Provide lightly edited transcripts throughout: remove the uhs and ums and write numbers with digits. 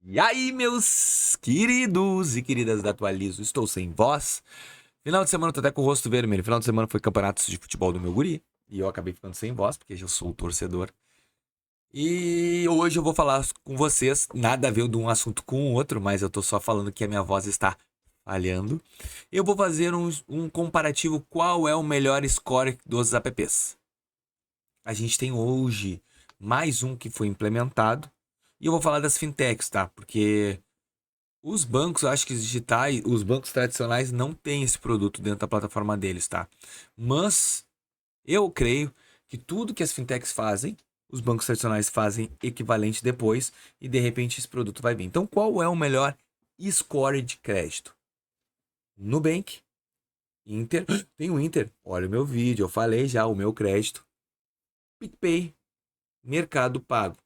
E aí, meus queridos e queridas da Atualizo, estou sem voz. Final de semana eu tô até com o rosto vermelho. Final de semana foi campeonatos de futebol do meu guri. E eu acabei ficando sem voz, porque eu sou o torcedor. E hoje eu vou falar com vocês, nada a ver de um assunto com o outro, mas eu tô só falando que a minha voz está falhando. Eu vou fazer um comparativo qual é o melhor score dos apps. A gente tem hoje mais um que foi implementado. E eu vou falar das fintechs, tá? Porque os bancos, eu acho que os digitais, os bancos tradicionais não têm esse produto dentro da plataforma deles, tá? Mas eu creio que tudo que as fintechs fazem, os bancos tradicionais fazem equivalente depois e de repente esse produto vai vir. Então, qual é o melhor score de crédito? Nubank, Inter, tem o Inter, olha o meu vídeo, eu falei já o meu crédito. PicPay, Mercado Pago.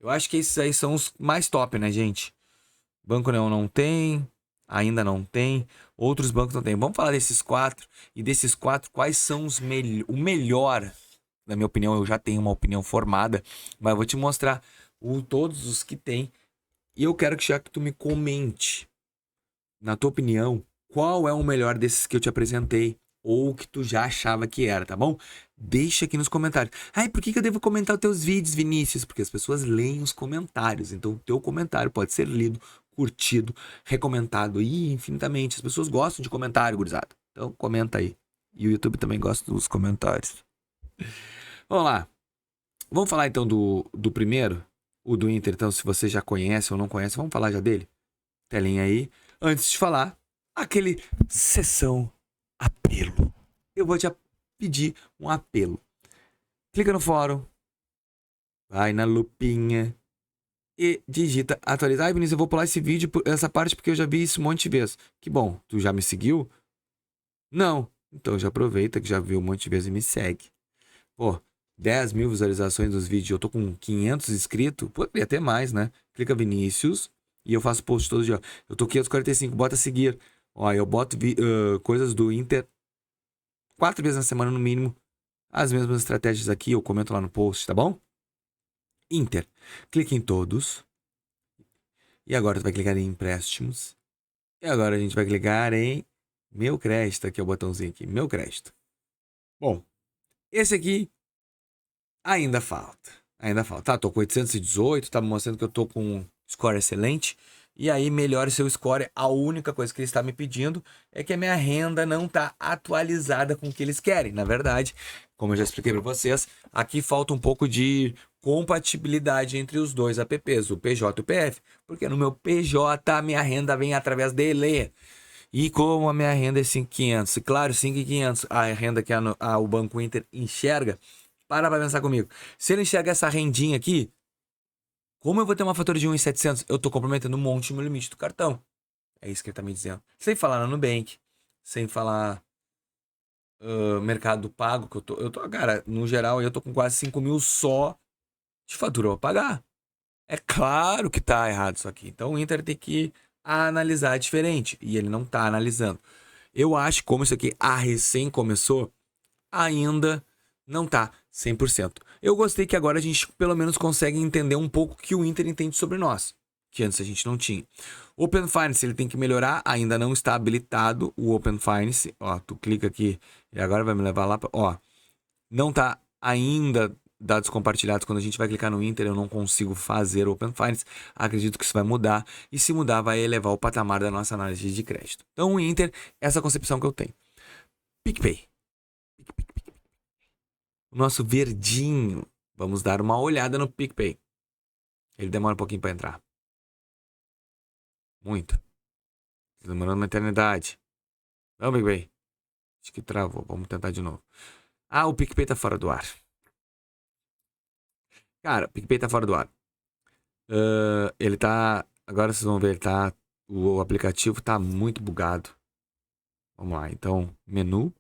Eu acho que esses aí são os mais top, né, gente? Banco Neon não tem, ainda não tem, outros bancos não tem. Vamos falar desses quatro, e desses quatro, quais são o melhor, na minha opinião, eu já tenho uma opinião formada, mas eu vou te mostrar todos os que tem, e eu quero que já que tu me comente, na tua opinião, qual é o melhor desses que eu te apresentei, ou que tu já achava que era, tá bom? Deixa aqui nos comentários. Ai, por que eu devo comentar os teus vídeos, Vinícius? Porque as pessoas leem os comentários. Então, o teu comentário pode ser lido, curtido, recomendado e infinitamente. As pessoas gostam de comentário, gurizada. Então, comenta aí. E o YouTube também gosta dos comentários. Vamos lá. Vamos falar então do primeiro, o do Inter. Então, se você já conhece ou não conhece, vamos falar já dele. Telinha aí. Antes de falar, aquele sessão apelo. Eu vou te pedir um apelo. Clica no fórum, vai na lupinha e digita atualizar. Ai, Vinícius, eu vou pular esse vídeo, essa parte, porque eu já vi isso um monte de vezes. Que bom, tu já me seguiu? Não. Então já aproveita que já viu um monte de vezes e me segue. Pô, 10 mil visualizações dos vídeos, eu tô com 500 inscritos, poderia ter mais, né? Clica Vinícius e eu faço post todo dia. Eu tô 545, bota seguir. Ó, eu boto coisas do Inter 4 vezes na semana no mínimo. As mesmas estratégias aqui, eu comento lá no post, tá bom? Inter. Clique em todos. E agora tu vai clicar em empréstimos. E agora a gente vai clicar em meu crédito, aqui é o botãozinho aqui, meu crédito. Bom, esse aqui ainda falta. Ainda falta. Tá, tô com 818, tá mostrando que eu tô com um score excelente. E aí, melhore seu score. A única coisa que ele está me pedindo é que a minha renda não tá atualizada com o que eles querem. Na verdade, como eu já expliquei para vocês, aqui falta um pouco de compatibilidade entre os dois apps, o PJ e o PF. Porque no meu PJ, a minha renda vem através dele. E como a minha renda é 5.500, e claro, 5.500, a renda que o Banco Inter enxerga, para pra pensar comigo. Se ele enxerga essa rendinha aqui, como eu vou ter uma fatura de 1.700? Eu tô comprometendo um monte no meu limite do cartão. É isso que ele tá me dizendo. Sem falar no Nubank, sem falar Mercado Pago, que cara, no geral, eu tô com quase 5 mil só de fatura pra pagar. É claro que tá errado isso aqui. Então o Inter tem que analisar diferente. E ele não tá analisando. Eu acho que como isso aqui recém começou, ainda não tá 100%. Eu gostei que agora a gente pelo menos consegue entender um pouco o que o Inter entende sobre nós, que antes a gente não tinha. O Open Finance ele tem que melhorar, ainda não está habilitado o Open Finance. Ó, tu clica aqui e agora vai me levar lá, ó, não tá ainda dados compartilhados. Quando a gente vai clicar no Inter, eu não consigo fazer Open Finance. Acredito que isso vai mudar. E se mudar, vai elevar o patamar da nossa análise de crédito. Então, o Inter, essa concepção que eu tenho. PicPay. O nosso verdinho. Vamos dar uma olhada no PicPay. Ele demora um pouquinho para entrar. Muito. Demorando uma eternidade. Vamos, PicPay. Acho que travou. Vamos tentar de novo. O PicPay tá fora do ar. Cara, o PicPay tá fora do ar. Ele tá... Agora vocês vão ver, ele tá... O aplicativo tá muito bugado. Vamos lá, então, menu.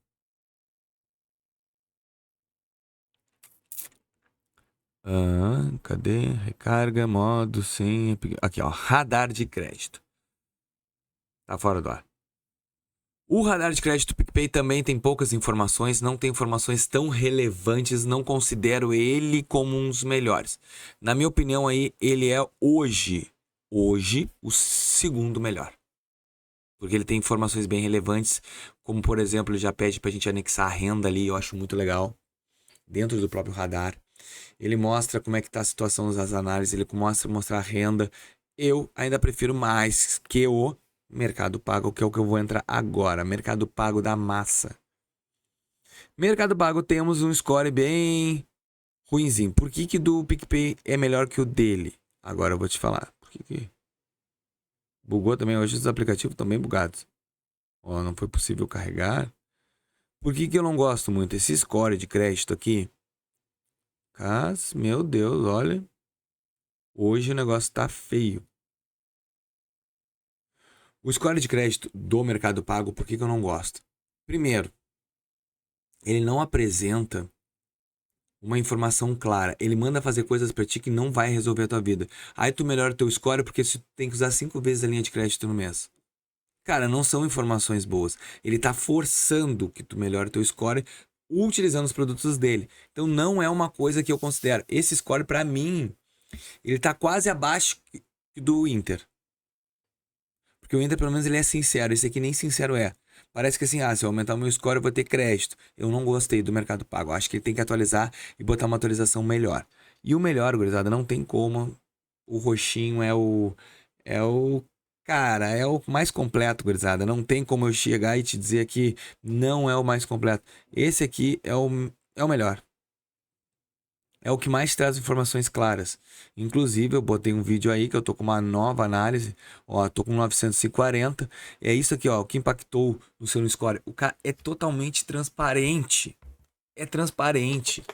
Cadê? Recarga, modo, senha... Aqui, ó, radar de crédito. Tá fora do ar. O radar de crédito do PicPay também tem poucas informações, não tem informações tão relevantes, não considero ele como um dos melhores. Na minha opinião aí, ele é hoje hoje o segundo melhor. Porque ele tem informações bem relevantes, como por exemplo, ele já pede pra gente anexar a renda ali, eu acho muito legal, dentro do próprio radar. Ele mostra como é que tá a situação das análises, ele mostra a renda. Eu ainda prefiro mais que o Mercado Pago, que é o que eu vou entrar agora. Mercado Pago da massa. Mercado Pago temos um score bem ruinzinho. Por que do PicPay é melhor que o dele? Agora eu vou te falar. Por que bugou também? Hoje os aplicativos estão bem bugados. Ó, não foi possível carregar. Por que eu não gosto muito? Esse score de crédito aqui. Meu Deus, olha. Hoje o negócio tá feio. O score de crédito do Mercado Pago, por que eu não gosto? Primeiro, ele não apresenta uma informação clara. Ele manda fazer coisas pra ti que não vai resolver a tua vida. Aí tu melhora o teu score porque tu tem que usar 5 vezes a linha de crédito no mês. Cara, não são informações boas. Ele tá forçando que tu melhore o teu score utilizando os produtos dele. Então não é uma coisa que eu considero. Esse score pra mim, ele tá quase abaixo do Inter. Porque o Inter, pelo menos, ele é sincero. Esse aqui nem sincero é. Parece que assim, se eu aumentar o meu score, eu vou ter crédito. Eu não gostei do Mercado Pago. Acho que ele tem que atualizar e botar uma atualização melhor. E o melhor, gurizada, não tem como. O roxinho é o. Cara, é o mais completo, gurizada. Não tem como eu chegar e te dizer que não é o mais completo. Esse aqui é o melhor. É o que mais traz informações claras. Inclusive, eu botei um vídeo aí que eu tô com uma nova análise. Ó, tô com 940. É isso aqui, ó, o que impactou no seu score. O cara é totalmente transparente. É transparente.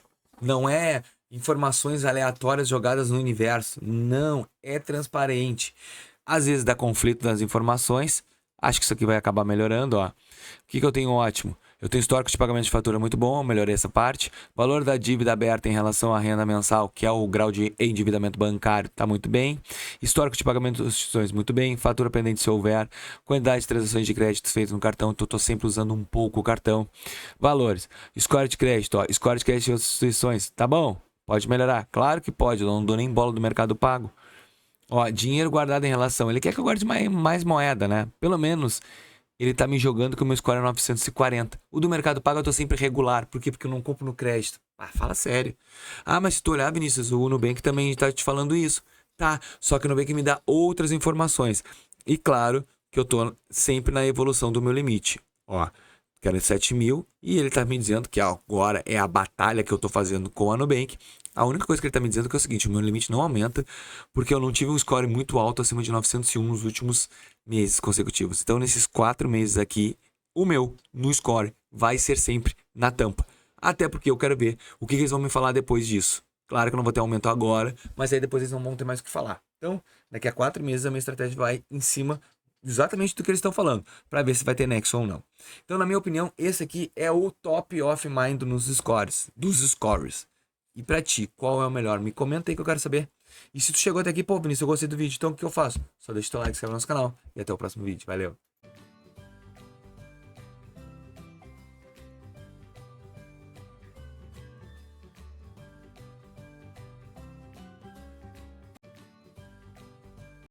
Não é informações aleatórias jogadas no universo. Não, é transparente. Às vezes dá conflito nas informações. Acho que isso aqui vai acabar melhorando, ó. O que eu tenho ótimo? Eu tenho histórico de pagamento de fatura muito bom, melhorei essa parte. Valor da dívida aberta em relação à renda mensal, que é o grau de endividamento bancário, está muito bem. Histórico de pagamento de instituições, muito bem. Fatura pendente se houver. Quantidade de transações de créditos feitas no cartão, então estou sempre usando um pouco o cartão. Valores. Score de crédito, ó. Score de crédito de instituições, tá bom? Pode melhorar? Claro que pode, eu não dou nem bola do Mercado Pago. Ó, dinheiro guardado em relação. Ele quer que eu guarde mais moeda, né? Pelo menos ele tá me jogando que o meu score é 940. O do Mercado Pago eu tô sempre regular. Por quê? Porque eu não compro no crédito. Fala sério. Mas se tu olhar, Vinícius, o Nubank também tá te falando isso. Tá, só que o Nubank me dá outras informações. E claro que eu tô sempre na evolução do meu limite. Ó, quero 7 mil e ele tá me dizendo que agora é a batalha que eu tô fazendo com a Nubank. A única coisa que ele tá me dizendo é o seguinte, o meu limite não aumenta porque eu não tive um score muito alto acima de 901 nos últimos meses consecutivos. Então, nesses 4 meses aqui, o meu, no score, vai ser sempre na tampa. Até porque eu quero ver o que eles vão me falar depois disso. Claro que eu não vou ter aumento agora, mas aí depois eles não vão ter mais o que falar. Então, daqui a 4 meses a minha estratégia vai em cima exatamente do que eles estão falando, para ver se vai ter nexo ou não. Então, na minha opinião, esse aqui é o top of mind nos scores, dos scores. E pra ti, qual é o melhor? Me comenta aí que eu quero saber. E se tu chegou até aqui, pô, Vinícius, eu gostei do vídeo, então o que eu faço? Só deixa o teu like, se inscreve no nosso canal e até o próximo vídeo. Valeu!